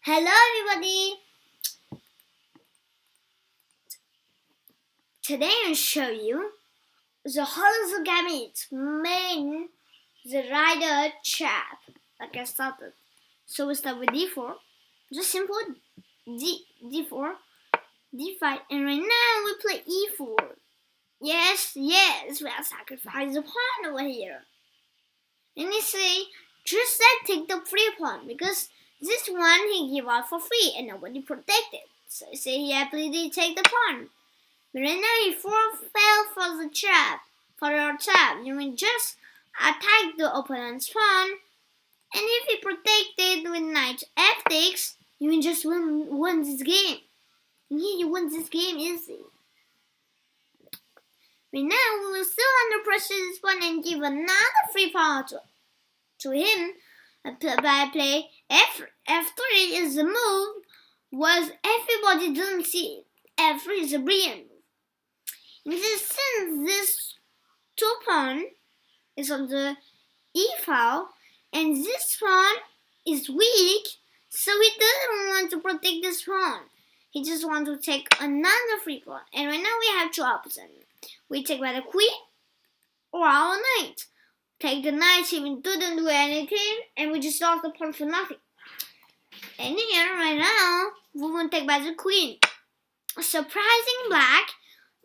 Hello everybody! Today I'll show you the hollows of Gambit main the Rhyder chap like I started. So we start with D4, just simple D4, D5, and right now we play E4. Yes, we have sacrificed a pawn over here. And they say, just take the free pawn because this one he gave out for free and nobody protected. So I say he happily take the pawn. But right now he fell for the trap. You mean just attack the opponent's pawn. And if he protected with knight f takes, you can just win this game. And here you win this game easy. Right now we will still under pressure this pawn and give another free pawn to him. By play F3 is the move was everybody didn't see it. F3 is a brilliant move. And since this two pawn is on the E file and this pawn is weak, so he doesn't want to protect this pawn. He just wants to take another free pawn. And right now we have two options. We take by the queen or our knight. Take the knight, even didn't do anything, and we just lost the pawn for nothing. And here, right now, we will take by the queen. Surprising black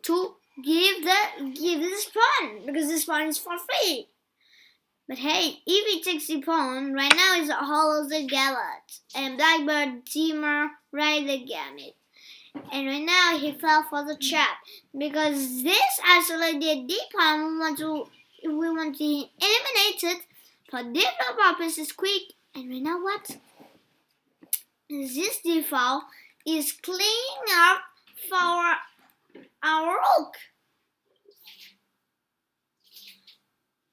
to give this pawn, because this pawn is for free. But hey, if he takes the pawn, right now it's a hollow the Gambit, and blackbird, teamer, Rhyder Gambit. And right now he fell for the trap, because this isolated D pawn we want to eliminate it for different purposes quick. And right now what? This default is cleaning up for our rook.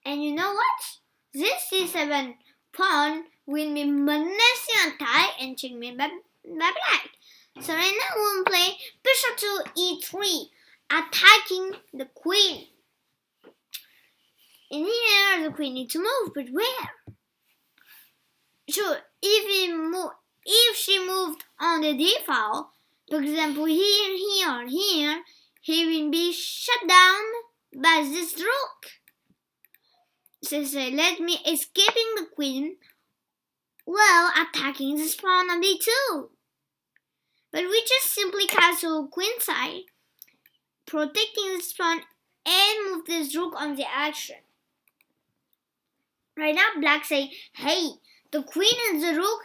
And you know what? This C7 pawn will be menacing attack and checkmate by black. So right now we'll play bishop to E3, attacking the queen. And here the queen needs to move, but where? Sure, if she moved on the D file, for example here, he will be shut down by this rook. So let me escaping the queen while attacking this pawn on D2. But we just simply castle queen side, protecting this pawn and move this rook on the action. Right now, black say, hey, the queen and the rook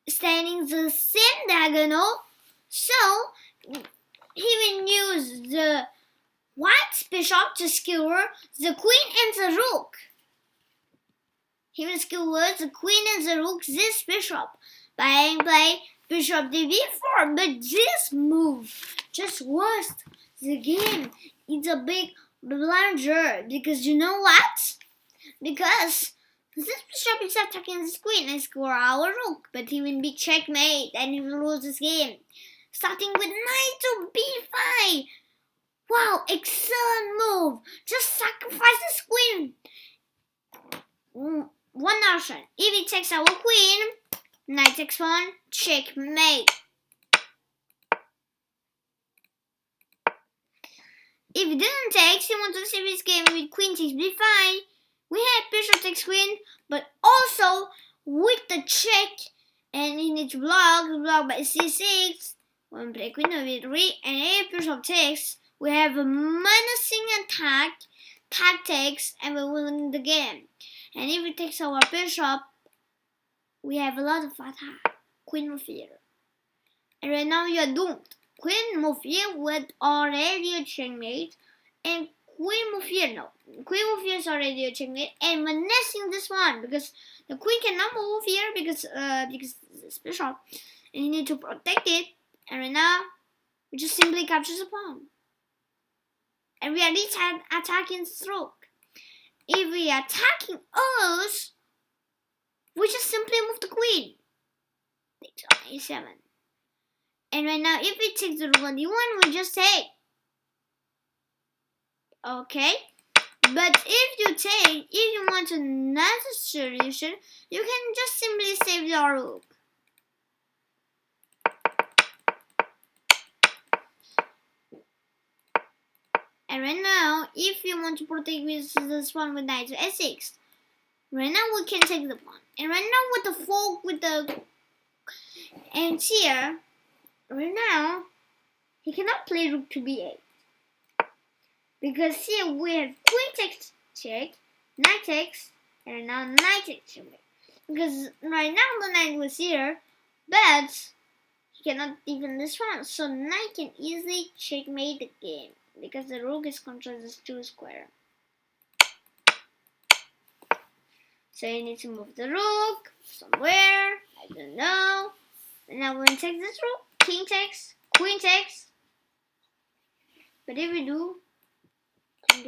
standing the same diagonal, so he will use the white bishop to skewer the queen and the rook. He will skewer the queen and the rook, this bishop, by play bishop d4, but this move just worst the game. It's a big blunder, because you know what? Because this bishop is attacking this queen and score our rook, but he will be checkmate and he will lose this game. Starting with knight to b5. Wow, excellent move. Just sacrifice this queen. One option. If he takes our queen, knight takes pawn, checkmate. If he didn't take, he wants to save his game with queen takes b5. We had bishop takes queen, but also with the check, and he needs to block by c6. When play queen over e3, and if bishop takes, we have a menacing attack, tactics, and we win the game. And if he takes our bishop, we have a lot of attack. Queen move here, and right now you are doomed. Queen move here with already a checkmate, and queen move here, no. Queen move here is already a checkmate, and menacing this one because the queen cannot move here because this bishop, and you need to protect it. And right now, we just simply capture the pawn, and we are attacking this rook. If we are attacking us, we just simply move the queen. Takes on a7, and right now, if we take the rook on d1, we just take. Okay, but if you want another solution, you can just simply save your rook. And right now, if you want to protect this pawn with knight to s6, right now we can take the pawn. And right now with the fork with the and here, right now he cannot play rook to b8 because here we have queen takes check, knight takes, and now knight takes check. Because right now the knight was here, but he cannot defend this one, so knight can easily checkmate the game because the rook is controlled this 2 square. So you need to move the rook somewhere, I don't know. And now when we take this rook, king takes, queen takes. But if we do, so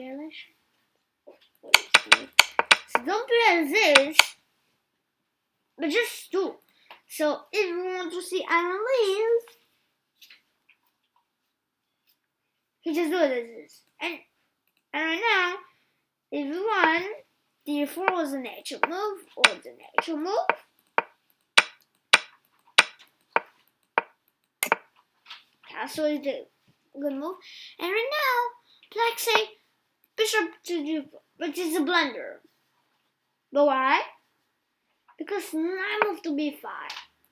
don't play as this, but just do. So if you want to see analyze, he just do it as this. And right now, if you want, d4 was a natural move or the natural move. Castle is the good move. And right now, black say bishop to d4, which is a blunder. But why? Because knight moved to b5,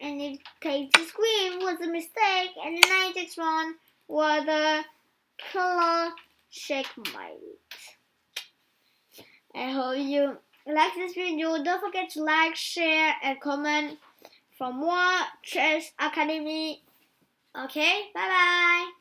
and it takes his queen was a mistake, and knight takes one was a killer checkmate. I hope you like this video. Don't forget to like, share, and comment for more Chess Academy. Okay, bye bye.